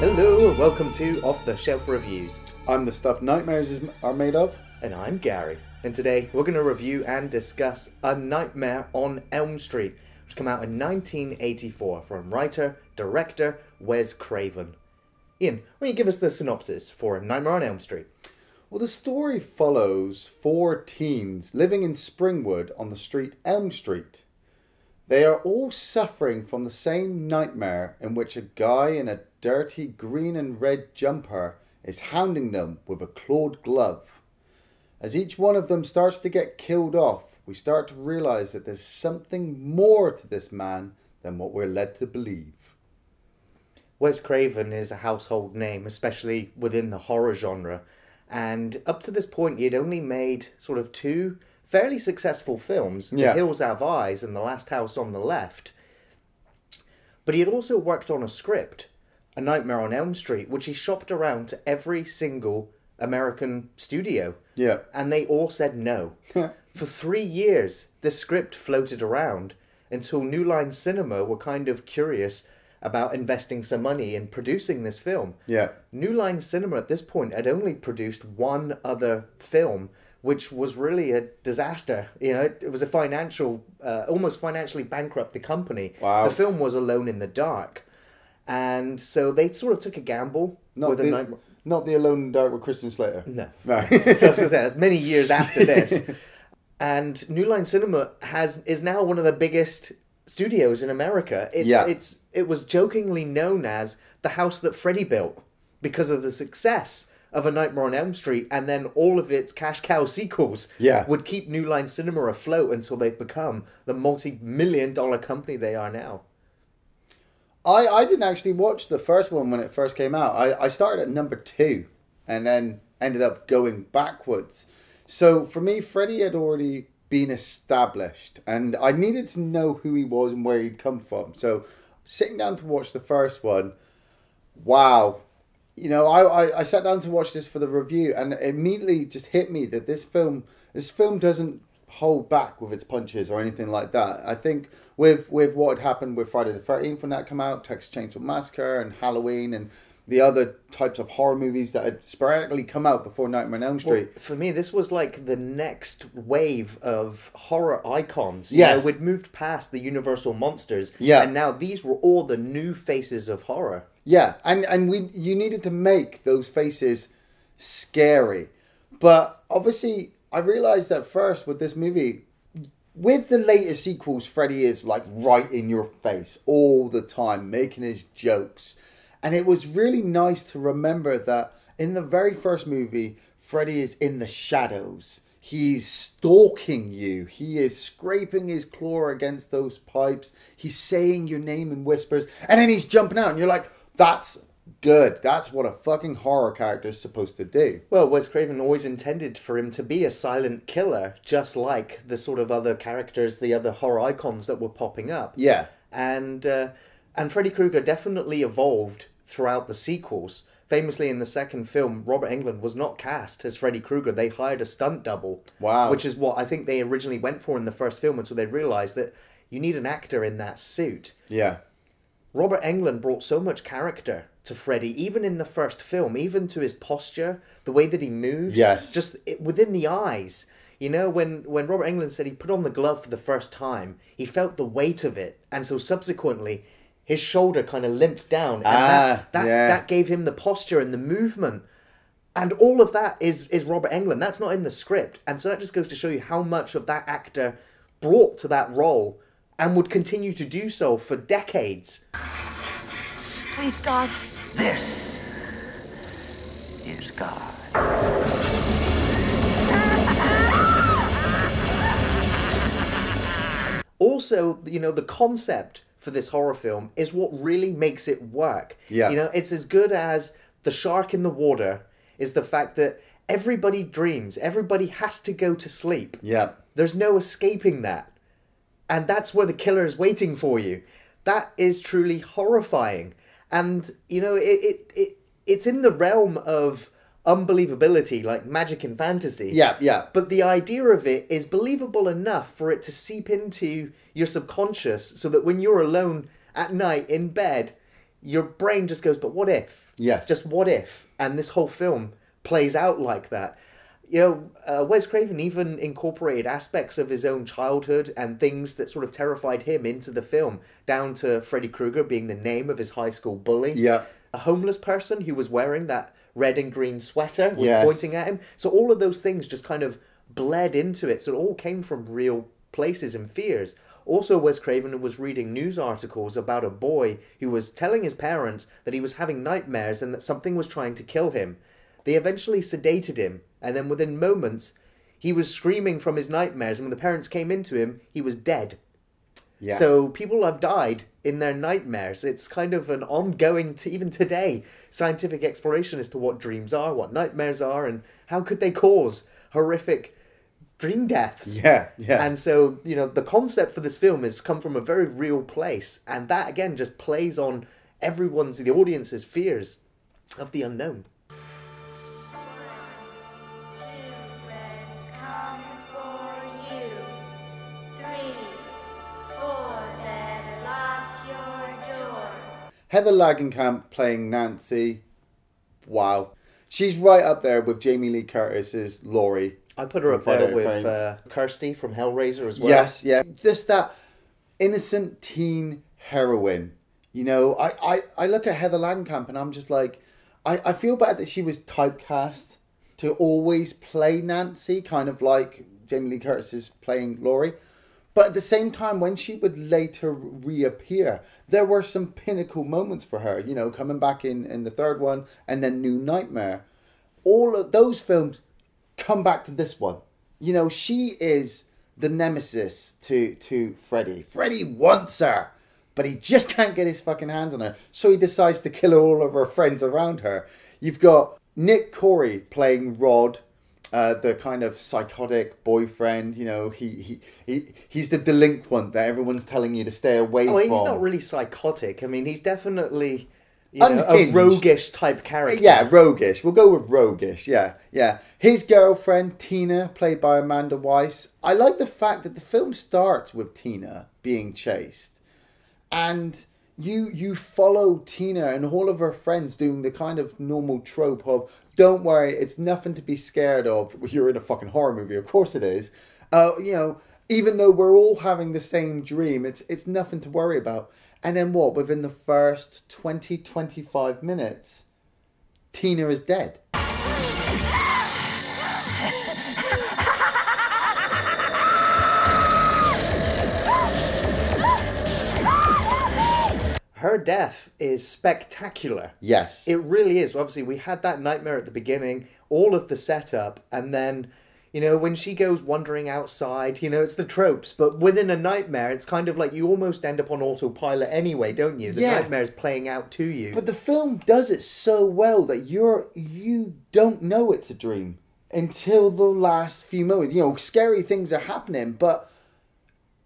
Hello and welcome to Off the Shelf Reviews. I'm the stuff nightmares are made of. And I'm Gary. And today we're going to review and discuss A Nightmare on Elm Street, which came out in 1984 from writer, director Wes Craven. Ian, why don't you give us the synopsis for A Nightmare on Elm Street? Well, the story follows four teens living in Springwood on the street Elm Street. They are all suffering from the same nightmare in which a guy in a dirty green and red jumper is hounding them with a clawed glove. As each one of them starts to get killed off, we start to realise that there's something more to this man than what we're led to believe. Wes Craven is a household name, especially within the horror genre. And up to this point, he'd only made sort of two fairly successful films, The Hills Have Eyes and The Last House on the Left. But he had also worked on a script, A Nightmare on Elm Street, which he shopped around to every single American studio. Yeah. And they all said no. For 3 years, this script floated around until New Line Cinema were kind of curious about investing some money in producing this film. Yeah. New Line Cinema at this point had only produced one other film, which was really a disaster. You know, it was a almost financially bankrupt the company. Wow. The film was Alone in the Dark. And so they sort of took a gamble Not the Alone in the Dark with Christian Slater. No. No. That's many years after this. And New Line Cinema is now one of the biggest studios in America. It was jokingly known as the house that Freddy built because of the success of A Nightmare on Elm Street, and then all of its cash cow sequels would keep New Line Cinema afloat until they've become the multi-million-dollar company they are now. I didn't actually watch the first one when it first came out. I started at number 2 and then ended up going backwards. So for me, Freddy had already been established and I needed to know who he was and where he'd come from. So sitting down to watch the first one, wow. You know, I sat down to watch this for the review and it immediately just hit me that this film doesn't hold back with its punches or anything like that. I think with what had happened with Friday the 13th when that came out, Texas Chainsaw Massacre and Halloween and the other types of horror movies that had sporadically come out before Nightmare on Elm Street. Well, for me, this was like the next wave of horror icons. Yes. You know, we'd moved past the Universal monsters. Yeah. And now these were all the new faces of horror. Yeah, and you needed to make those faces scary. But obviously, I realised that first with this movie, with the later sequels, Freddy is like right in your face all the time, making his jokes. And it was really nice to remember that in the very first movie, Freddy is in the shadows. He's stalking you. He is scraping his claw against those pipes. He's saying your name in whispers. And then he's jumping out and you're like, that's good. That's what a fucking horror character is supposed to do. Well, Wes Craven always intended for him to be a silent killer, just like the sort of other characters, the other horror icons that were popping up. Yeah. And Freddy Krueger definitely evolved throughout the sequels. Famously, in the second film, Robert Englund was not cast as Freddy Krueger. They hired a stunt double. Wow. Which is what I think they originally went for in the first film until they realised that you need an actor in that suit. Yeah. Robert Englund brought so much character to Freddy, even in the first film, even to his posture, the way that he moves. Yes. Just within the eyes. You know, when Robert Englund said he put on the glove for the first time, he felt the weight of it. And so subsequently, his shoulder kind of limped down. And that gave him the posture and the movement. And all of that is Robert Englund. That's not in the script. And so that just goes to show you how much of that actor brought to that role and would continue to do so for decades. Please, God. This is God. Also, you know, the concept for this horror film is what really makes it work. Yeah. You know, it's as good as the shark in the water is the fact that everybody dreams. Everybody has to go to sleep. Yeah. There's no escaping that. And that's where the killer is waiting for you. That is truly horrifying. And, you know, it's in the realm of unbelievability, like magic and fantasy. Yeah, yeah. But the idea of it is believable enough for it to seep into your subconscious so that when you're alone at night in bed, your brain just goes, but what if? Yes. Just what if? And this whole film plays out like that. Wes Craven even incorporated aspects of his own childhood and things that sort of terrified him into the film, down to Freddy Krueger being the name of his high school bully. Yeah. A homeless person who was wearing that red and green sweater was Yes. pointing at him. So all of those things just kind of bled into it. So it all came from real places and fears. Also, Wes Craven was reading news articles about a boy who was telling his parents that he was having nightmares and that something was trying to kill him. They eventually sedated him, and then within moments, he was screaming from his nightmares, and when the parents came into him, he was dead. Yes. So people have died in their nightmares. It's kind of an ongoing, even today, scientific exploration as to what dreams are, what nightmares are, and how could they cause horrific dream deaths. Yeah. And so, the concept for this film has come from a very real place, and that, again, just plays on the audience's fears of the unknown. Heather Langenkamp playing Nancy. Wow. She's right up there with Jamie Lee Curtis's Laurie. I put her up there with Kirsty from Hellraiser as well. Yes, yeah. Just that innocent teen heroine. I look at Heather Langenkamp and I'm just like, I feel bad that she was typecast to always play Nancy, kind of like Jamie Lee Curtis is playing Laurie. But at the same time, when she would later reappear, there were some pinnacle moments for her, coming back in the third one and then New Nightmare. All of those films come back to this one. She is the nemesis to Freddy. Freddy wants her, but he just can't get his fucking hands on her. So he decides to kill all of her friends around her. You've got Nick Corey playing Rod. The kind of psychotic boyfriend, he's the delinquent that everyone's telling you to stay away from. He's not really psychotic. I mean, he's definitely a roguish type character. Yeah, roguish. We'll go with roguish. Yeah. His girlfriend, Tina, played by Amanda Weiss. I like the fact that the film starts with Tina being chased. And you follow Tina and all of her friends doing the kind of normal trope of, don't worry, it's nothing to be scared of. You're in a fucking horror movie, of course it is. Even though we're all having the same dream, it's nothing to worry about. And then what? Within the first 20-25 minutes, Tina is dead. Her death is spectacular. Yes. It really is. Obviously, we had that nightmare at the beginning, all of the setup, and then, when she goes wandering outside, it's the tropes, but within a nightmare, it's kind of like you almost end up on autopilot anyway, don't you? The nightmare is playing out to you. But the film does it so well that you don't know it's a dream until the last few moments. Scary things are happening, but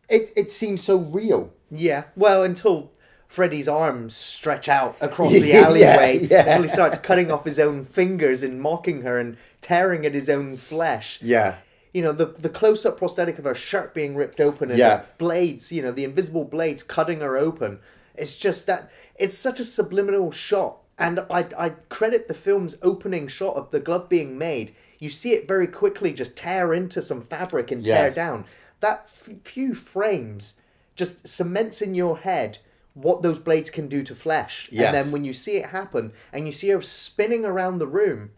it seems so real. Yeah, well, until Freddy's arms stretch out across the alleyway until he starts cutting off his own fingers and mocking her and tearing at his own flesh. Yeah. The close-up prosthetic of her shirt being ripped open and the blades, the invisible blades cutting her open. It's just that, it's such a subliminal shot. And I credit the film's opening shot of the glove being made. You see it very quickly just tear into some fabric and tear down. That few frames just cements in your head what those blades can do to flesh. Yes. And then when you see it happen, and you see her spinning around the room...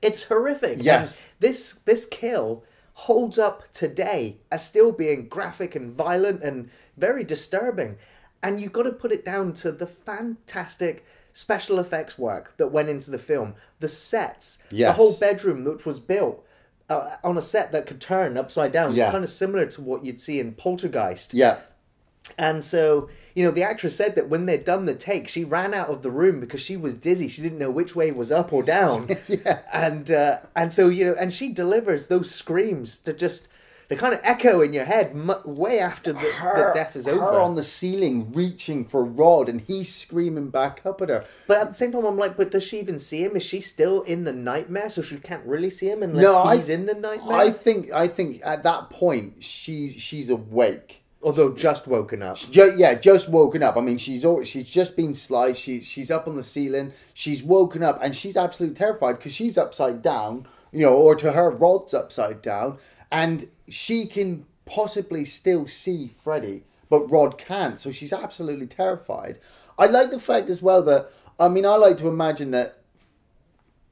It's horrific. Yes. And this kill holds up today as still being graphic and violent and very disturbing. And you've got to put it down to the fantastic special effects work that went into the film. The sets, the whole bedroom which was built on a set that could turn upside down, kind of similar to what you'd see in Poltergeist. Yeah. And so, the actress said that when they'd done the take, she ran out of the room because she was dizzy. She didn't know which way was up or down. And so, and she delivers those screams to just they kind of echo in your head way after the death is over. Her on the ceiling reaching for Rod, and he's screaming back up at her. But at the same time, I'm like, but does she even see him? Is she still in the nightmare? So she can't really see him unless he's in the nightmare? I think at that point, she's awake. Although just woken up. Just woken up. I mean, she's just been sliced. She's up on the ceiling. She's woken up, and she's absolutely terrified because she's upside down, or to her, Rod's upside down, and she can possibly still see Freddy, but Rod can't. So she's absolutely terrified. I like the fact as well that, I mean, I like to imagine that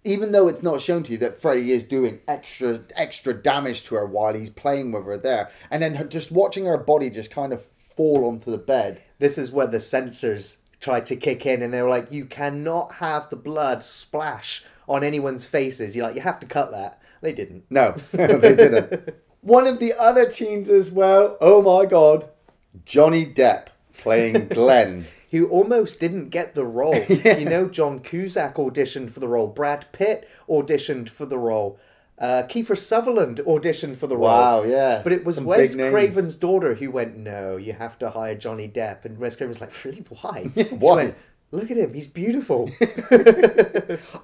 even though it's not shown to you that Freddy is doing extra damage to her while he's playing with her there, and then just watching her body just kind of fall onto the bed. This is where the censors tried to kick in, and they were like, you cannot have the blood splash on anyone's faces. You have to cut that. They didn't. No, they didn't. One of the other teens as well, oh my God, Johnny Depp playing Glenn. Who almost didn't get the role. Yeah. John Cusack auditioned for the role. Brad Pitt auditioned for the role. Kiefer Sutherland auditioned for the role. Wow, yeah. But it was Wes Craven's daughter who went, no, you have to hire Johnny Depp. And Wes Craven's like, really, why? Why? She went, look at him, he's beautiful.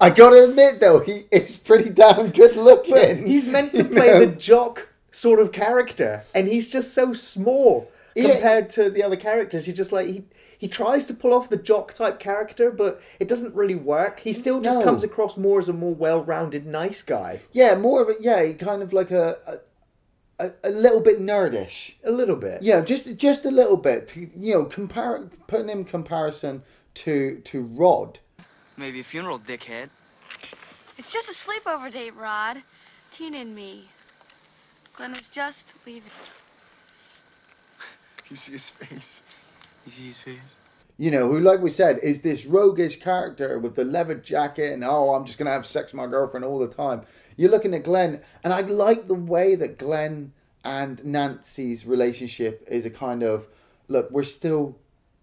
I gotta admit, though, he is pretty damn good looking. But he's meant to play the jock sort of character. And he's just so small compared to the other characters. You're just like... He tries to pull off the jock type character, but it doesn't really work. He still just comes across more as a more well-rounded, nice guy. Yeah, more of kind of like a little bit nerdish. A little bit. Yeah, just a little bit. Putting him in comparison to Rod. Maybe a funeral, dickhead. It's just a sleepover date, Rod. Tina and me. Glenn was just leaving. You see his face? You see his face? Who, like we said, is this roguish character with the leather jacket and, I'm just going to have sex with my girlfriend all the time. You're looking at Glenn, and I like the way that Glenn and Nancy's relationship is a kind of, look, we're still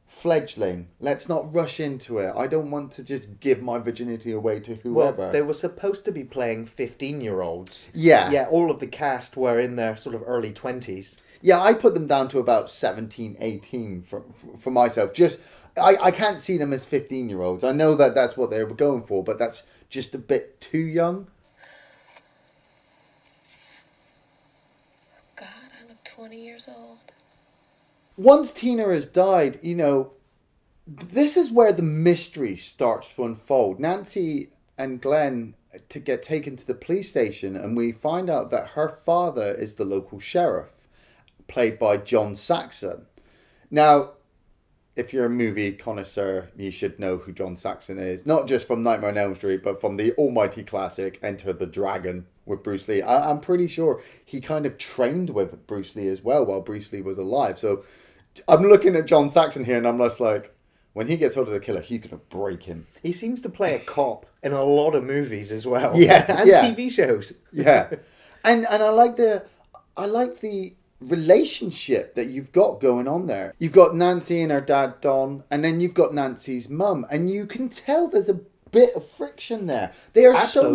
fledgling. Let's not rush into it. I don't want to just give my virginity away to whoever. Well, they were supposed to be playing 15-year-olds. Yeah. Yeah, all of the cast were in their sort of early 20s. Yeah, I put them down to about 17, 18 for myself. Just, I can't see them as 15-year-olds. I know that that's what they were going for, but that's just a bit too young. God, I look 20 years old. Once Tina has died, this is where the mystery starts to unfold. Nancy and Glenn to get taken to the police station, and we find out that her father is the local sheriff, played by John Saxon. Now, if you're a movie connoisseur, you should know who John Saxon is. Not just from Nightmare on Elm Street, but from the almighty classic Enter the Dragon with Bruce Lee. I'm pretty sure he kind of trained with Bruce Lee as well while Bruce Lee was alive. So I'm looking at John Saxon here and I'm just like, when he gets hold of the killer, he's going to break him. He seems to play a cop in a lot of movies as well. Yeah. And TV shows. Yeah. And I like the relationship that you've got going on there. You've got Nancy and her dad Don, and then you've got Nancy's mum, and you can tell there's a bit of friction there. They are so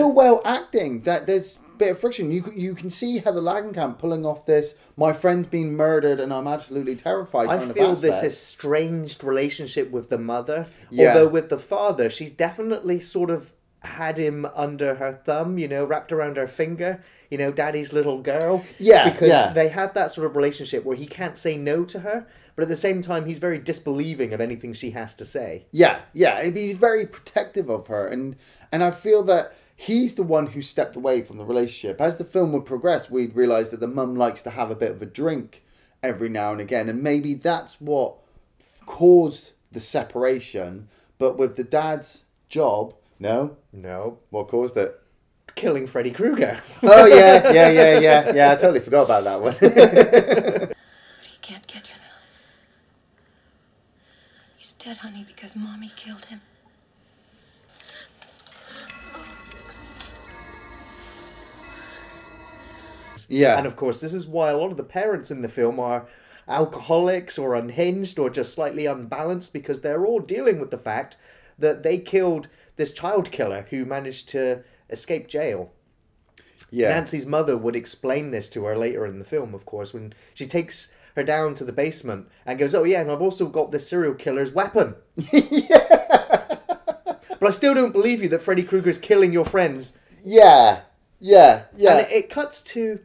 well acting that there's a bit of friction. You can see Heather Langenkamp pulling off this, my friend's been murdered and I'm absolutely terrified. I feel this estranged relationship with the mother, although with the father, she's definitely sort of had him under her thumb, wrapped around her finger, daddy's little girl. Yeah. Because they have that sort of relationship where he can't say no to her, but at the same time, he's very disbelieving of anything she has to say. Yeah. He's very protective of her. And I feel that he's the one who stepped away from the relationship. As the film would progress, we'd realise that the mum likes to have a bit of a drink every now and again. And maybe that's what caused the separation. But with the dad's job... No. What caused it? Killing Freddy Krueger. Oh, yeah. I totally forgot about that one. He can't get you now. He's dead, honey, because Mommy killed him. Yeah. And of course, this is why a lot of the parents in the film are alcoholics or unhinged or just slightly unbalanced, because they're all dealing with the fact that they killed this child killer who managed to escape jail. Yeah. Nancy's mother would explain this to her later in the film, of course, when she takes her down to the basement and goes, oh yeah, and I've also got this serial killer's weapon. But I still don't believe you that Freddy Krueger's killing your friends. Yeah. And it cuts to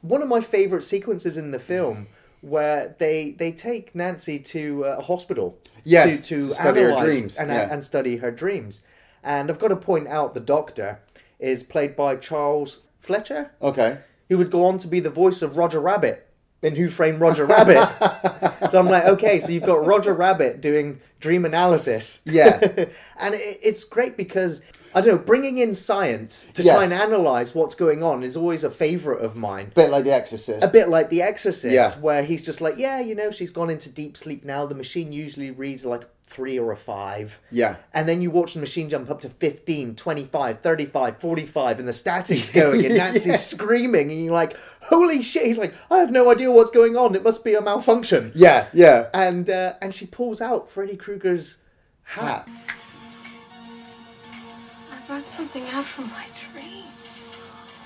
one of my favourite sequences in the film where they take Nancy to a hospital to study her analyse dreams and study her dreams. And I've got to point out the doctor is played by Charles Fletcher. Okay. Who would go on to be the voice of Roger Rabbit in Who Framed Roger Rabbit. So I'm like, okay, so you've got Roger Rabbit doing dream analysis. Yeah. And it's great because, I don't know, bringing in science to try and analyse what's going on is always a favourite of mine. A bit like The Exorcist. A bit like The Exorcist, where he's just like, yeah, you know, she's gone into deep sleep now. The machine usually reads like 3 or a 5. Yeah. And then you watch the machine jump up to 15, 25, 35, 45, and the static's going, and Nancy's screaming, and you're like, holy shit. He's like, I have no idea what's going on. It must be a malfunction. Yeah. And she pulls out Freddy Krueger's hat. I brought something out from my dream.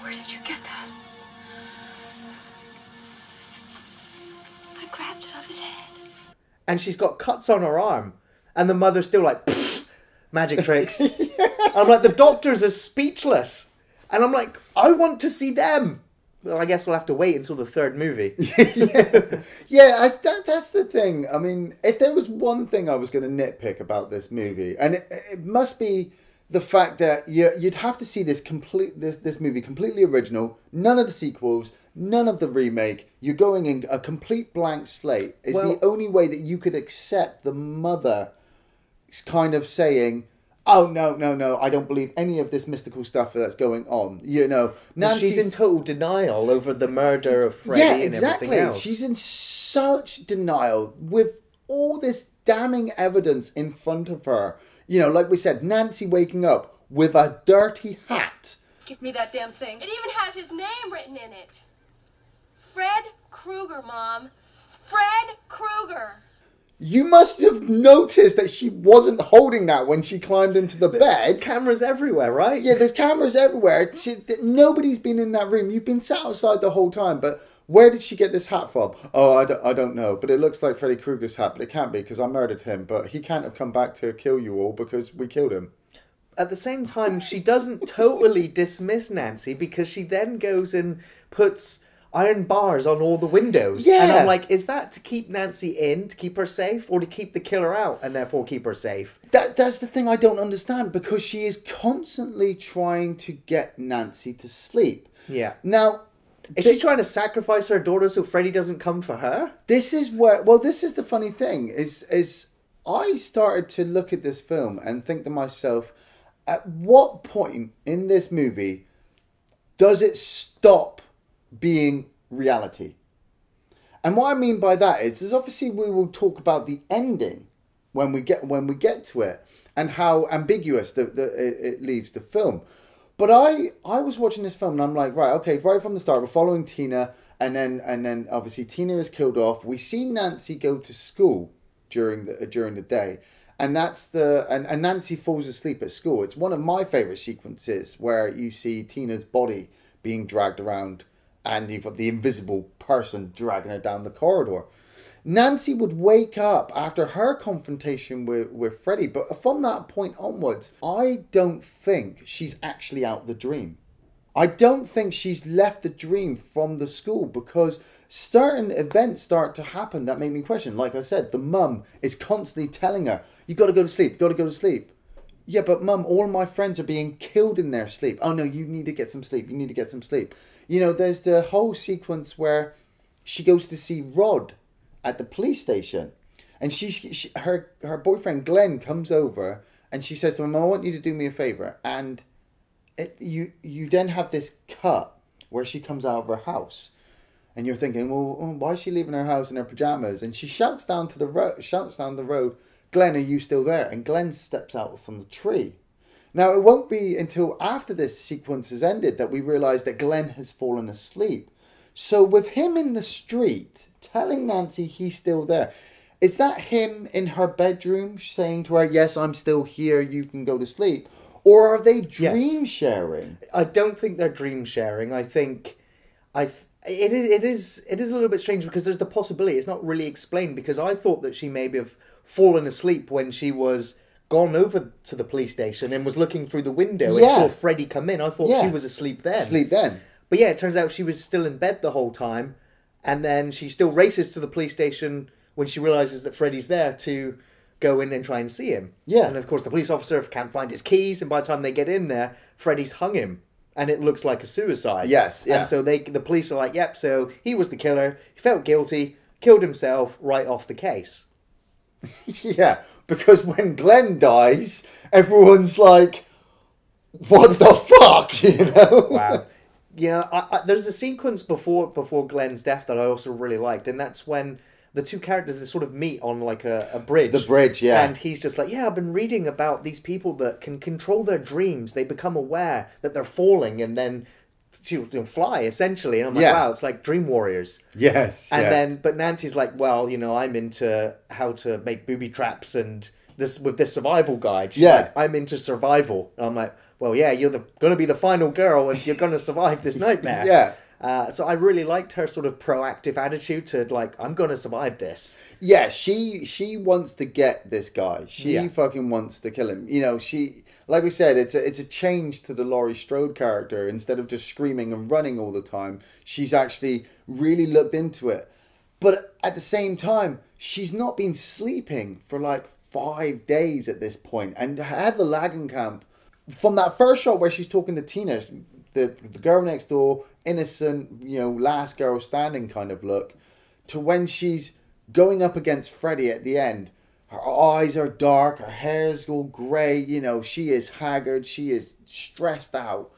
Where did you get that? I grabbed it off his head. And she's got cuts on her arm. And the mother's still like, magic tricks. I'm like, the doctors are speechless. And I'm like, I want to see them. Well, I guess we'll have to wait until the third movie. That's the thing. I mean, if there was one thing I was going to nitpick about this movie, and it must be the fact that you'd have to see this movie completely original, none of the sequels, none of the remake. You're going in a complete blank slate. Is the only way that you could accept the mother kind of saying, oh, no, I don't believe any of this mystical stuff that's going on. You know, she's in total denial over the murder of Freddy and everything else. She's in such denial with all this damning evidence in front of her. You know, like we said, Nancy waking up with a dirty hat. Give me that damn thing. It even has his name written in it. Fred Krueger, Mom. Fred Krueger. You must have noticed that she wasn't holding that when she climbed into the bed. There's cameras everywhere, right? Yeah, there's cameras everywhere. Nobody's been in that room. You've been sat outside the whole time, but where did she get this hat from? Oh, I don't know, but it looks like Freddy Krueger's hat, but it can't be because I murdered him, but he can't have come back to kill you all because we killed him. At the same time, she doesn't totally dismiss Nancy because she then goes and puts iron bars on all the windows. Yeah. And I'm like, is that to keep Nancy in, to keep her safe, or to keep the killer out and therefore keep her safe? That's the thing I don't understand, because she is constantly trying to get Nancy to sleep. Yeah. Now, is she trying to sacrifice her daughter so Freddy doesn't come for her? This is the funny thing, is I started to look at this film and think to myself, at what point in this movie does it stop being reality? And what I mean by that is obviously we will talk about the ending when we get to it and how ambiguous it leaves the film. But I was watching this film and I'm like, right, okay, right from the start we're following Tina, and then obviously Tina is killed off. We see Nancy go to school during the day. And and Nancy falls asleep at school. It's one of my favourite sequences where you see Tina's body being dragged around and you've got the invisible person dragging her down the corridor. Nancy would wake up after her confrontation with Freddy, but from that point onwards, I don't think she's actually out the dream. I don't think she's left the dream from the school, because certain events start to happen that make me question. Like I said, the mum is constantly telling her, you got to go to sleep, got to go to sleep. Yeah, but mum, all my friends are being killed in their sleep. Oh no, you need to get some sleep, you need to get some sleep. You know, there's the whole sequence where she goes to see Rod at the police station, and her boyfriend Glenn comes over and she says to him, I want you to do me a favour. And you then have this cut where she comes out of her house and you're thinking, well, why is she leaving her house in her pyjamas? And she shouts down the road, Glenn, are you still there? And Glenn steps out from the tree. Now, it won't be until after this sequence has ended that we realise that Glenn has fallen asleep. So with him in the street telling Nancy he's still there, is that him in her bedroom saying to her, yes, I'm still here, you can go to sleep? Or are they dream sharing? I don't think they're dream sharing. I think it is a little bit strange because there's the possibility it's not really explained, because I thought that she maybe have fallen asleep when she was gone over to the police station and was looking through the window and saw Freddy come in. I thought she was asleep then. But yeah, it turns out she was still in bed the whole time, and then she still races to the police station when she realises that Freddy's there to go in and try and see him. Yeah. And of course the police officer can't find his keys, and by the time they get in there, Freddy's hung him. And it looks like a suicide. Yes, yeah. And so the police are like, yep, so he was the killer, he felt guilty, killed himself, right off the case. Yeah, because when Glenn dies, everyone's like, what the fuck, you know? Wow. Yeah, there's a sequence before Glenn's death that I also really liked, and that's when the two characters, they sort of meet on like a bridge. The bridge, yeah. And he's just like, yeah, I've been reading about these people that can control their dreams. They become aware that they're falling and then fly, essentially. And I'm like, wow, it's like Dream Warriors. Yes. And then, but Nancy's like, well, I'm into how to make booby traps and this with this survival guide. She's like, I'm into survival. And I'm like, well, yeah, you're going to be the final girl and you're going to survive this nightmare. Yeah. So I really liked her sort of proactive attitude to like, I'm going to survive this. Yeah, she wants to get this guy. She fucking wants to kill him. She, like we said, it's a change to the Laurie Strode character. Instead of just screaming and running all the time, she's actually really looked into it. But at the same time, she's not been sleeping for like 5 days at this point. And had the Langenkamp, from that first shot where she's talking to Tina, the girl next door, innocent, last girl standing kind of look, to when she's going up against Freddy at the end. Her eyes are dark, her hair's all grey, she is haggard, she is stressed out.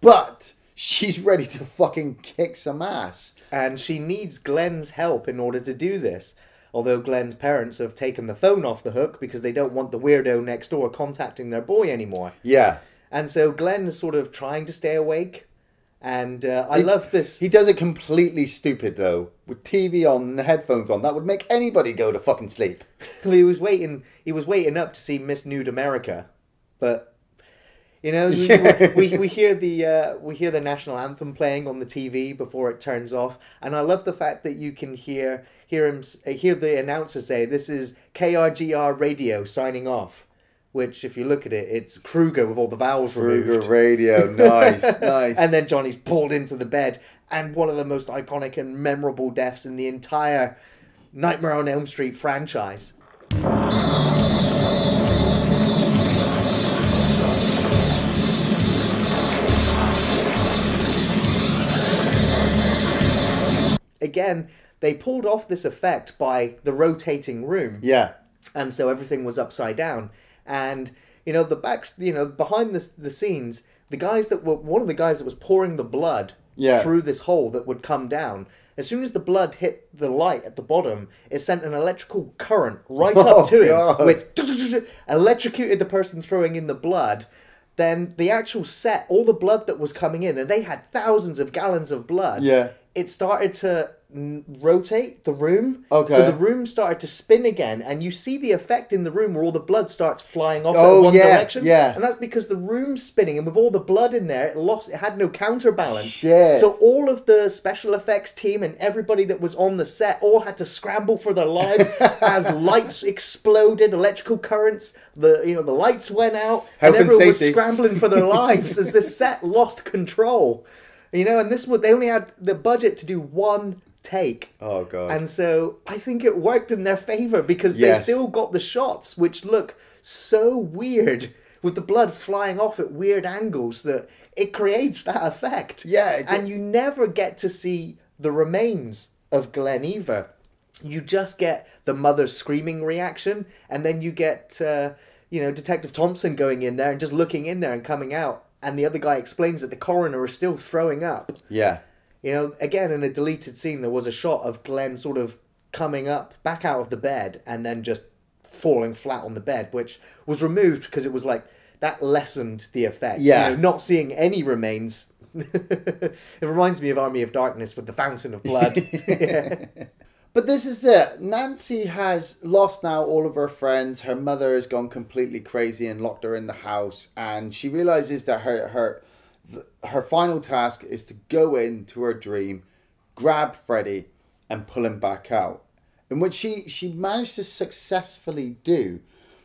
But she's ready to fucking kick some ass. And she needs Glenn's help in order to do this. Although Glenn's parents have taken the phone off the hook because they don't want the weirdo next door contacting their boy anymore. Yeah. And so Glenn is sort of trying to stay awake. And I love this. He does it completely stupid, though. With TV on and the headphones on. That would make anybody go to fucking sleep. He was waiting up to see Miss Nude America. But, we hear the national anthem playing on the TV before it turns off. And I love the fact that you can hear the announcer say, this is KRGR Radio signing off. Which, if you look at it, it's Krueger with all the vowels removed. Krueger Radio, nice, nice. And then Johnny's pulled into the bed, and one of the most iconic and memorable deaths in the entire Nightmare on Elm Street franchise. Again, they pulled off this effect by the rotating room. Yeah. And so everything was upside down. And, behind the scenes, one of the guys that was pouring the blood through this hole that would come down, as soon as the blood hit the light at the bottom, it sent an electrical current right up to him, which electrocuted the person throwing in the blood. Then the actual set, all the blood that was coming in, and they had thousands of gallons of blood, it started to rotate the room. Okay. So the room started to spin again, and you see the effect in the room where all the blood starts flying off in one direction. Yeah. And that's because the room's spinning, and with all the blood in there, it had no counterbalance. Shit. So all of the special effects team and everybody that was on the set all had to scramble for their lives as lights exploded, electrical currents, the lights went out, Health and everyone and was safety. scrambling for their lives as this set lost control. And they only had the budget to do one take. Oh, God. And so I think it worked in their favour because they still got the shots which look so weird with the blood flying off at weird angles that it creates that effect. Yeah. And you never get to see the remains of Glenn either. You just get the mother's screaming reaction, and then you get, Detective Thompson going in there and just looking in there and coming out. And the other guy explains that the coroner is still throwing up. Yeah. Again, in a deleted scene, there was a shot of Glenn sort of coming up, back out of the bed, and then just falling flat on the bed, which was removed because it was like, that lessened the effect. Yeah. Not seeing any remains. It reminds me of Army of Darkness with the fountain of blood. But this is it. Nancy has lost now all of her friends. Her mother has gone completely crazy and locked her in the house. And she realizes that her final task is to go into her dream, grab Freddy, and pull him back out. In which she managed to successfully do.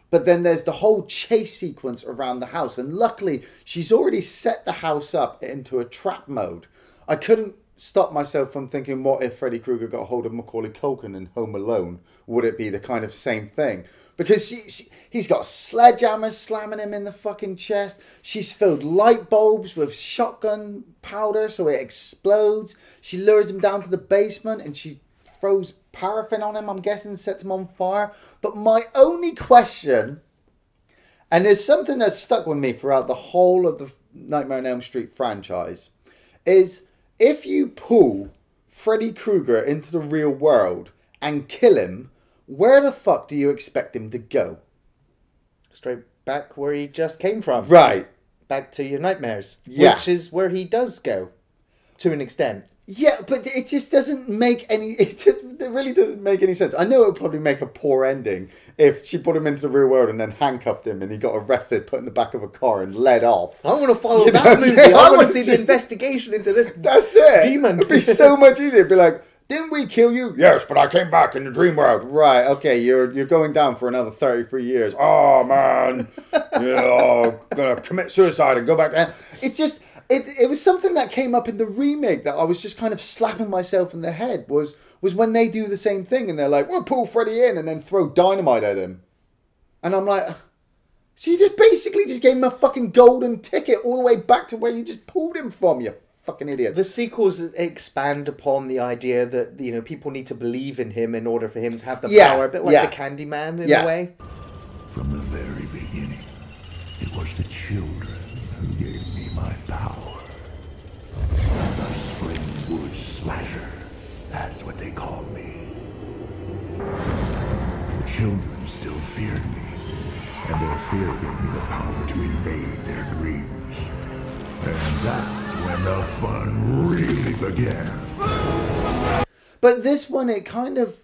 But then there's the whole chase sequence around the house. And luckily, she's already set the house up into a trap mode. I couldn't stop myself from thinking, what if Freddy Krueger got hold of Macaulay Culkin in Home Alone? Would it be the kind of same thing? Because he's got sledgehammers slamming him in the fucking chest. She's filled light bulbs with shotgun powder so it explodes. She lures him down to the basement and she throws paraffin on him, I'm guessing, sets him on fire. But my only question, and there's something that's stuck with me throughout the whole of the Nightmare on Elm Street franchise, is if you pull Freddy Krueger into the real world and kill him, where the fuck do you expect him to go? Straight back where he just came from. Right. Back to your nightmares. Yeah. Which is where he does go. To an extent. Yeah, but it just doesn't make any... It really doesn't make any sense. I know it would probably make a poor ending if she put him into the real world and then handcuffed him and he got arrested, put in the back of a car and led off. I want to follow that movie. Yeah, I want to see the investigation into this That's it. demon. It'd be so much easier. It'd be like, didn't we kill you? Yes, but I came back in the dream world. Right, okay, you're going down for another 33 years. Oh, man. Gonna commit suicide and go back to... It's just... It was something that came up in the remake that I was just kind of slapping myself in the head was when they do the same thing and they're like, we'll pull Freddy in and then throw dynamite at him. And I'm like, so you just basically just gave him a fucking golden ticket all the way back to where you just pulled him from, you fucking idiot. The sequels expand upon the idea that, you know, people need to believe in him in order for him to have the power, a bit like the Candyman in a way. From the very beginning, it was the children who gave me my power. The Springwood Slasher, that's what they called me. The children still feared me, and their fear gave me the power to invade their dreams. And that's when the fun really began. But this one, it kind of,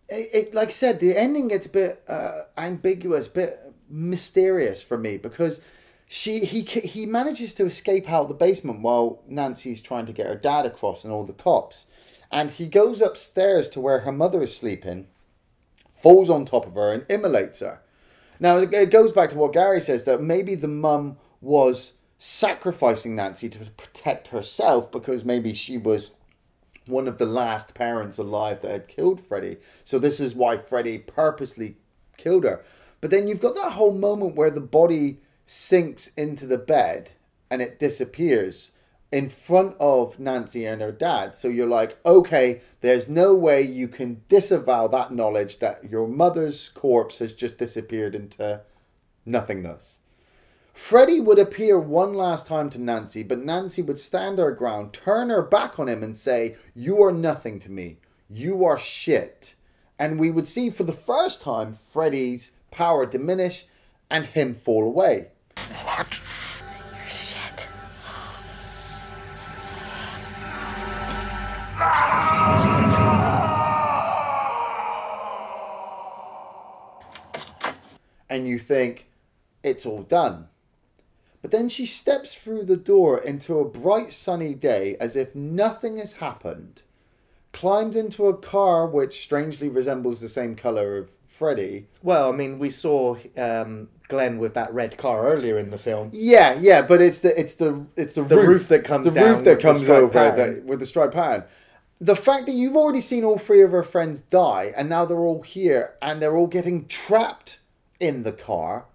like I said, the ending gets a bit ambiguous, a bit mysterious for me because he manages to escape out the basement while Nancy's trying to get her dad across and all the cops. And he goes upstairs to where her mother is sleeping, falls on top of her and immolates her. Now, it goes back to what Gary says, that maybe the mum was sacrificing Nancy to protect herself because maybe she was one of the last parents alive that had killed Freddy. So this is why Freddy purposely killed her. But then you've got that whole moment where the body sinks into the bed and it disappears in front of Nancy and her dad. So you're like, okay, there's no way you can disavow that knowledge that your mother's corpse has just disappeared into nothingness. Freddy would appear one last time to Nancy, but Nancy would stand her ground, turn her back on him and say, you are nothing to me. You are shit. And we would see for the first time Freddy's power diminish and him fall away. What? You're shit. And you think, it's all done. But then she steps through the door into a bright sunny day as if nothing has happened, climbs into a car which strangely resembles the same colour of Freddy. Well, I mean, we saw Glenn with that red car earlier in the film. Yeah, but it's the roof that comes down. The roof that comes over pattern. with the striped pattern. The fact that you've already seen all three of her friends die, and now they're all here, and they're all getting trapped in the car,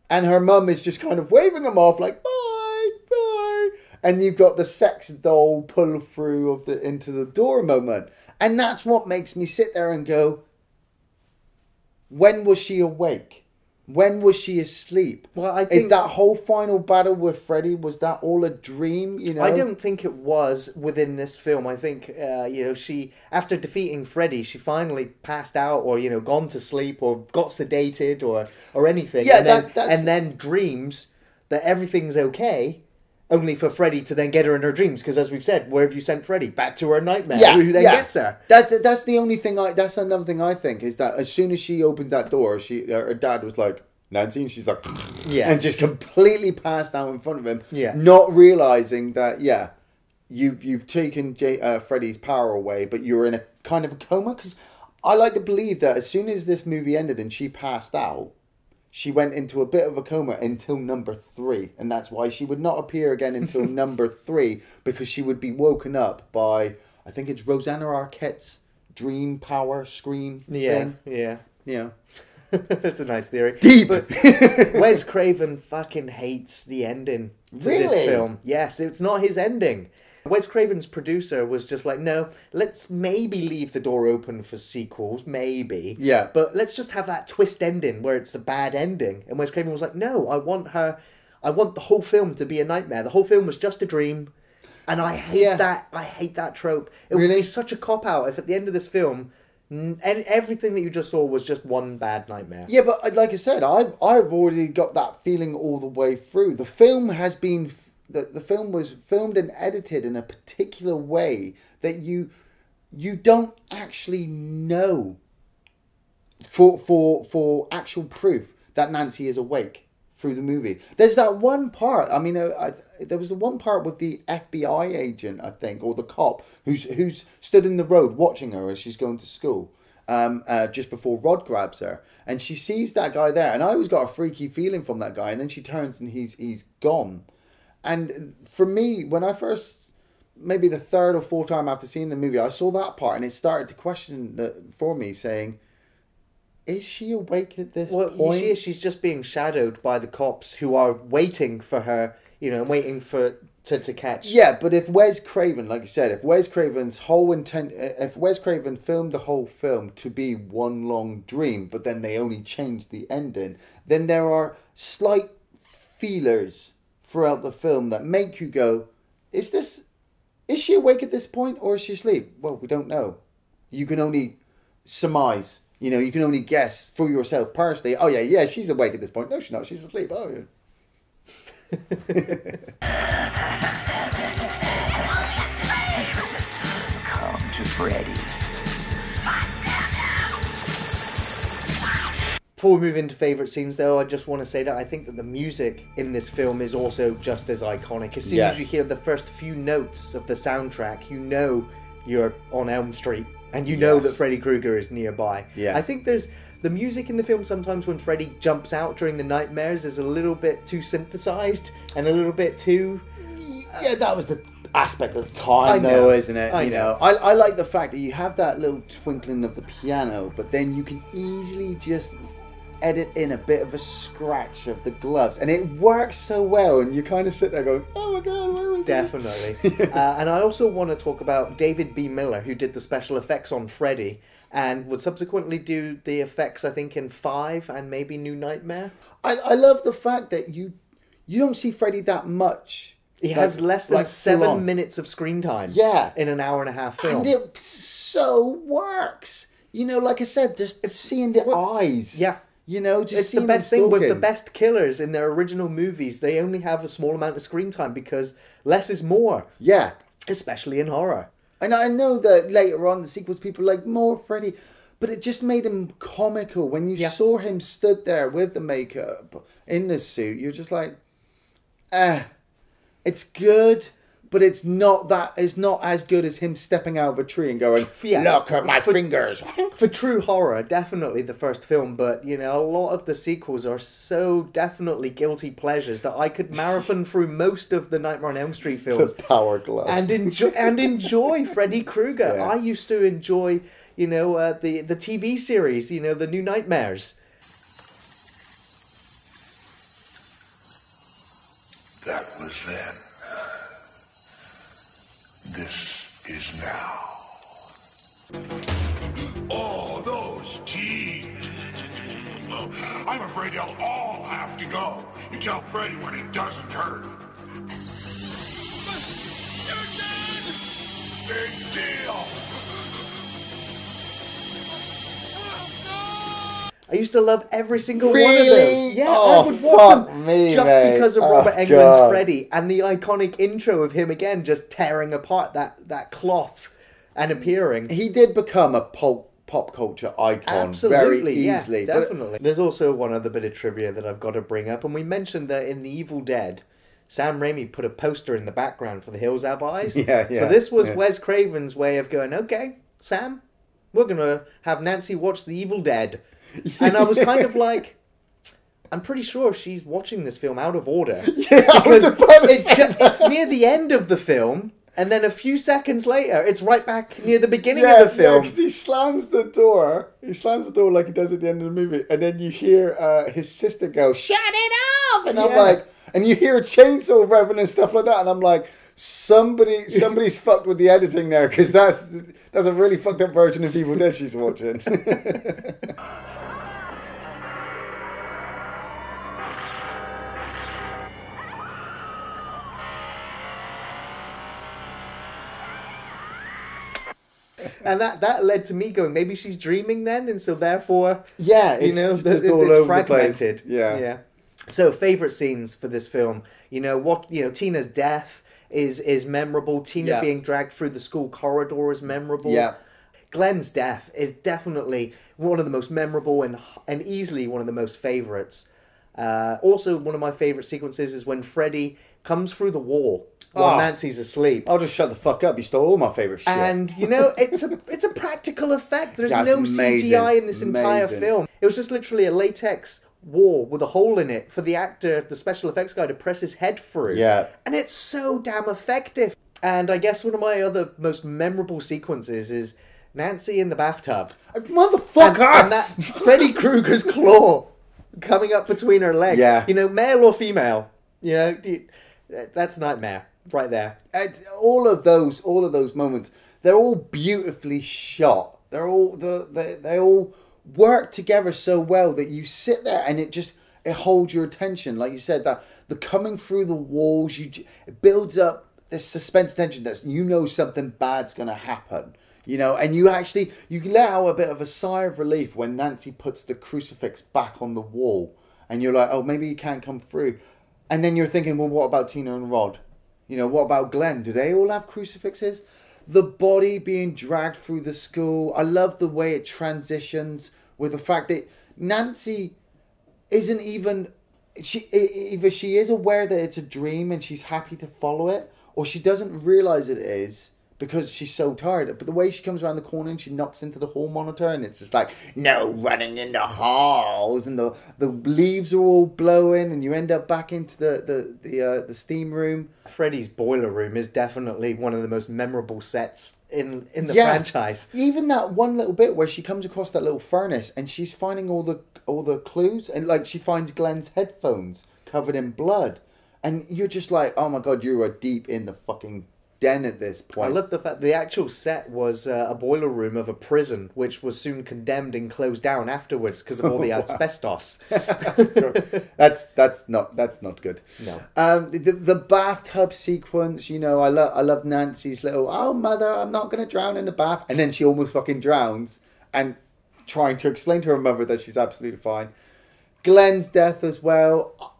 and her mum is just kind of waving them off like, bye, bye. And you've got the sex doll pull through of the into the door moment. And that's what makes me sit there and go, when was she awake? When was she asleep? Well, I think is that whole final battle with Freddy, was that all a dream? You know, I don't think it was within this film. I think she, after defeating Freddy, she finally passed out or gone to sleep or got sedated or anything. Yeah, and then dreams that everything's okay only for Freddy to then get her in her dreams. Because as we've said, where have you sent Freddy? Back to her nightmare. Yeah, Who then gets her? That's the only thing. That's another thing I think is that as soon as she opens that door, her dad was like, Nancy, and she's like, yeah, and just completely passed out in front of him. Yeah, not realizing that you've taken Freddy's power away, but you're in a kind of a coma. Because I like to believe that as soon as this movie ended and she passed out, she went into a bit of a coma until number 3. And that's why she would not appear again until number 3, because she would be woken up by, I think it's Rosanna Arquette's dream power scream thing. Yeah. That's a nice theory. Deep! But Wes Craven fucking hates the ending to this film. Yes, it's not his ending. Wes Craven's producer was just like, no, let's maybe leave the door open for sequels, maybe. Yeah. But let's just have that twist ending where it's the bad ending. And Wes Craven was like, no, I want the whole film to be a nightmare. The whole film was just a dream. And I hate that. I hate that trope. It would be such a cop-out if at the end of this film, and everything that you just saw was just one bad nightmare. Yeah, but like I said, I've already got that feeling all the way through. The film has been... The film was filmed and edited in a particular way that you don't actually know for actual proof that Nancy is awake through the movie. There's that one part. I mean, there was the one part with the FBI agent, I think, or the cop who's stood in the road watching her as she's going to school. Just before Rod grabs her, and she sees that guy there, and I always got a freaky feeling from that guy. And then she turns and he's gone. And for me, when I first, maybe the third or fourth time after seeing the movie, I saw that part and it started to question for me, saying, is she awake at this point? She is. She's just being shadowed by the cops who are waiting for her, and waiting for to catch. Yeah, but if Wes Craven, like you said, if Wes Craven's whole intent, if Wes Craven filmed the whole film to be one long dream, but then they only changed the ending, then there are slight feelers throughout the film that make you go, is she awake at this point or is she asleep? Well, we don't know. You can only surmise, you can only guess for yourself personally. Oh yeah, she's awake at this point. No, she's not. She's asleep. Oh yeah. Come to Freddy. Before we move into favourite scenes, though, I just want to say that I think that the music in this film is also just as iconic. As soon as you hear the first few notes of the soundtrack, you know you're on Elm Street, and you know that Freddy Krueger is nearby. Yeah. I think there's the music in the film sometimes when Freddy jumps out during the nightmares is a little bit too synthesized and a little bit too... yeah, that was the aspect of the time, though, isn't it? I know. I like the fact that you have that little twinkling of the piano, but then you can easily just edit in a bit of a scratch of the gloves, and it works so well, and you kind of sit there going, oh my god, where was it? Definitely. And I also want to talk about David B. Miller, who did the special effects on Freddy and would subsequently do the effects, I think, in 5 and maybe New Nightmare. I love the fact that you don't see Freddy that much. He has less than 7 minutes of screen time in an hour-and-a-half film. And it so works. Like I said, just seeing the eyes. Yeah. Just it's the best thing with the best killers in their original movies. They only have a small amount of screen time because less is more. Yeah. Especially in horror. And I know that later on, the sequels, people like more Freddy, but it just made him comical. When you saw him stood there with the makeup in the suit, you're just like, it's good, but it's not as good as him stepping out of a tree and going, look at my fingers. For true horror, definitely the first film, but a lot of the sequels are so definitely guilty pleasures that I could marathon through most of the Nightmare on Elm Street films. The Power Glove. And enjoy Freddy Krueger. Yeah. I used to enjoy, the TV series, the New Nightmares. That was then. This is now. Oh, those teens. Oh, I'm afraid they'll all have to go. You tell Freddy when it doesn't hurt. Big deal. I used to love every single one of Really? those. Yeah, Oh, I would watch them fuck me, just mate. because of Oh, Robert Englund's God. Freddy and the iconic intro of him again just tearing apart that cloth and appearing. He did become a pop culture icon very easily. Yeah, definitely. There's also one other bit of trivia that I've got to bring up, and we mentioned that in The Evil Dead, Sam Raimi put a poster in the background for The Hills Have Eyes. Yeah. So this was Wes Craven's way of going, okay, Sam, we're going to have Nancy watch The Evil Dead. And I was kind of like, I'm pretty sure she's watching this film out of order. Yeah, because it's near the end of the film, and then a few seconds later, it's right back near the beginning of the film. because he slams the door. He slams the door like he does at the end of the movie, and then you hear his sister go, "Shut it up!" And I'm like, and you hear a chainsaw revving and stuff like that, and I'm like, somebody's fucked with the editing there, because that's a really fucked up version of Evil Dead she's watching. And that led to me going, maybe she's dreaming then, and so therefore, Yeah, it's just all over fragmented. the place. Yeah. So favorite scenes for this film, Tina's death is memorable. Tina being dragged through the school corridor is memorable. Yeah. Glenn's death is definitely one of the most memorable and easily one of the most favorites. Also, one of my favorite sequences is when Freddy comes through the wall while Nancy's asleep. I'll just shut the fuck up. You stole all my favourite shit. And, it's a practical effect. There's That's no amazing. CGI in this entire Amazing. film. It was just literally a latex wall with a hole in it for the actor, the special effects guy, to press his head through. Yeah. And it's so damn effective. And I guess one of my other most memorable sequences is Nancy in the bathtub. Motherfucker! And that Freddy Krueger's claw coming up between her legs. Yeah. Male or female. That's nightmare right there. All of those moments, they're all beautifully shot. They all work together so well that you sit there and it holds your attention. Like you said, that the coming through the walls, it builds up this suspense tension that something bad's going to happen. And you let out a bit of a sigh of relief when Nancy puts the crucifix back on the wall, and you're like, oh, maybe he can't come through. And then you're thinking, well, what about Tina and Rod? What about Glenn? Do they all have crucifixes? The body being dragged through the school. I love the way it transitions with the fact that Nancy isn't even... Either she is aware that it's a dream and she's happy to follow it, or she doesn't realise it is because she's so tired. But the way she comes around the corner and she knocks into the hall monitor, and it's just like, no running in the halls, and the leaves are all blowing, and you end up back into the steam room. Freddy's boiler room is definitely one of the most memorable sets in the franchise. Even that one little bit where she comes across that little furnace and she's finding all the clues, and like she finds Glenn's headphones covered in blood, and you're just like, oh my god, you are deep in the fucking den at this point. I love the fact the actual set was a boiler room of a prison, which was soon condemned and closed down afterwards because of all the asbestos. That's not good. No. The bathtub sequence, I love Nancy's little, oh mother, I'm not going to drown in the bath, and then she almost fucking drowns, and trying to explain to her mother that she's absolutely fine. Glenn's death as well.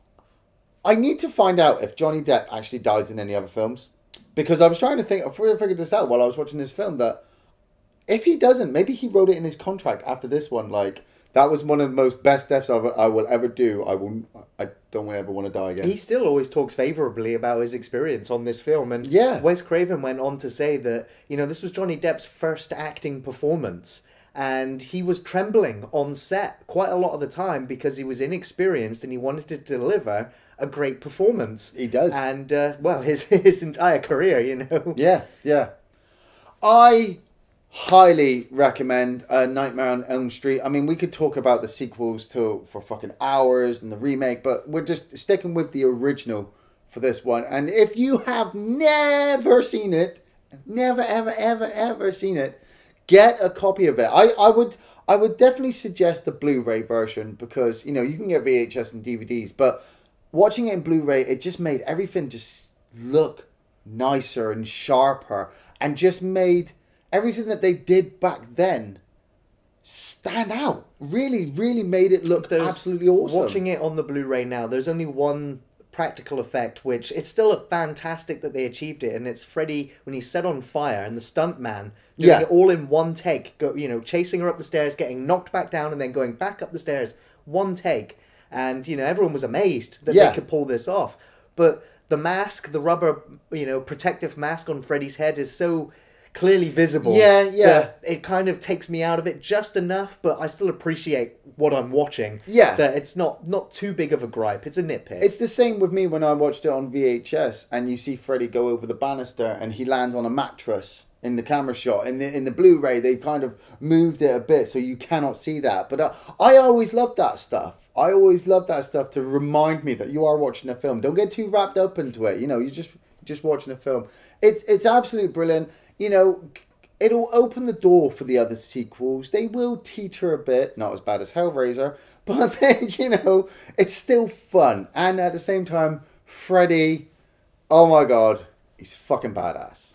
I need to find out if Johnny Depp actually dies in any other films. Because I was trying to think, I figured this out while I was watching this film, that if he doesn't, maybe he wrote it in his contract after this one, like, that was one of the most best deaths I will ever do. I don't ever want to die again. He still always talks favourably about his experience on this film. And Wes Craven went on to say that, this was Johnny Depp's first acting performance. And he was trembling on set quite a lot of the time because he was inexperienced and he wanted to deliver a great performance. He does. And, his entire career, Yeah. I highly recommend Nightmare on Elm Street. I mean, we could talk about the sequels for fucking hours and the remake, but we're just sticking with the original for this one. And if you have never seen it, never, ever, ever, ever seen it, get a copy of it. I would definitely suggest the Blu-ray version because, you can get VHS and DVDs, but watching it in Blu-ray, it just made everything just look nicer and sharper, and just made everything that they did back then stand out. Really, really made it look absolutely awesome. Watching it on the Blu-ray now, there's only one practical effect, which it's still a fantastic that they achieved it, and it's Freddy when he's set on fire and the stunt man doing it all in one take, chasing her up the stairs, getting knocked back down, and then going back up the stairs, one take. And everyone was amazed that they could pull this off. But the mask, the rubber, protective mask on Freddy's head is so clearly visible. Yeah. It kind of takes me out of it just enough, but I still appreciate what I'm watching. Yeah. That it's not too big of a gripe. It's a nitpick. It's the same with me when I watched it on VHS and you see Freddy go over the banister and he lands on a mattress in the camera shot. In the Blu-ray, they kind of moved it a bit so you cannot see that. But I always loved that stuff. I always loved that stuff to remind me that you are watching a film. Don't get too wrapped up into it. You're just watching a film. It's absolutely brilliant. It'll open the door for the other sequels. They will teeter a bit, not as bad as Hellraiser, but then, it's still fun. And at the same time, Freddy, oh my god, he's fucking badass.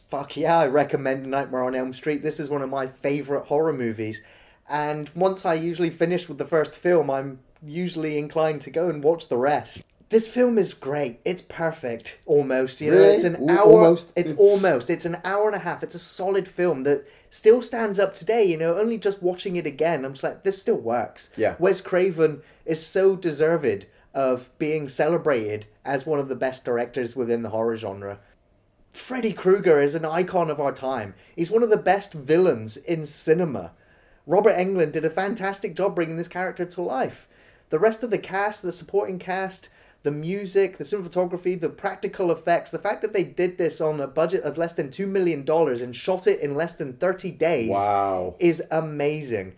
Fuck yeah, I recommend Nightmare on Elm Street. This is one of my favourite horror movies. And once I usually finish with the first film, I'm usually inclined to go and watch the rest. This film is great. It's perfect, almost. Really? It's an hour. Almost. It's an hour and a half. It's a solid film that still stands up today. Only just watching it again, I'm just like, this still works. Yeah. Wes Craven is so deserved of being celebrated as one of the best directors within the horror genre. Freddy Krueger is an icon of our time. He's one of the best villains in cinema. Robert Englund did a fantastic job bringing this character to life. The rest of the cast, the supporting cast, the music, the cinematography, the practical effects, the fact that they did this on a budget of less than $2 million and shot it in less than 30 days is amazing.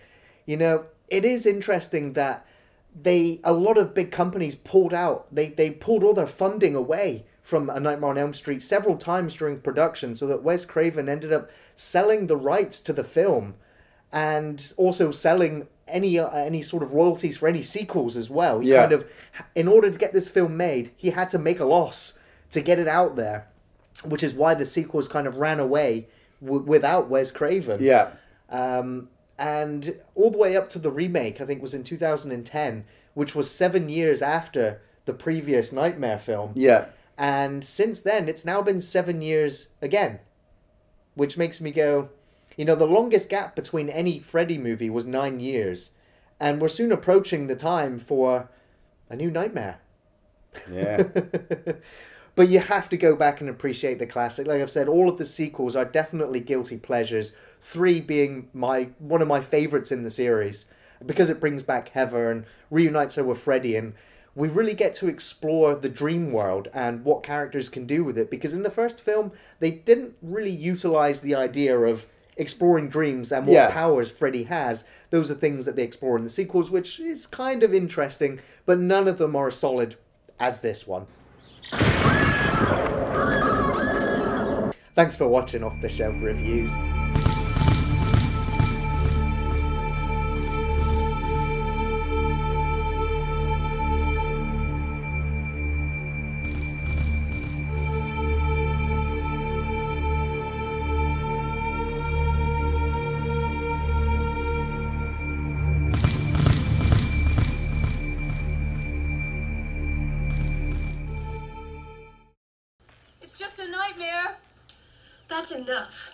It is interesting that a lot of big companies pulled out. They pulled all their funding away from A Nightmare on Elm Street several times during production, so that Wes Craven ended up selling the rights to the film and also selling any sort of royalties for any sequels as well. He kind of, in order to get this film made, he had to make a loss to get it out there, which is why the sequels kind of ran away without Wes Craven. Yeah. And all the way up to the remake, I think was in 2010, which was 7 years after the previous Nightmare film. Yeah. And since then, it's now been 7 years again, which makes me go, the longest gap between any Freddy movie was 9 years. And we're soon approaching the time for a new Nightmare. Yeah. But you have to go back and appreciate the classic. Like I've said, all of the sequels are definitely guilty pleasures. 3 being one of my favourites in the series, because it brings back Heather and reunites her with Freddy, and we really get to explore the dream world and what characters can do with it. Because in the first film, they didn't really utilise the idea of exploring dreams and what powers Freddy has. Those are things that they explore in the sequels, which is kind of interesting, but none of them are as solid as this one. Thanks for watching Off the Shelf Reviews. It's just a nightmare. That's enough.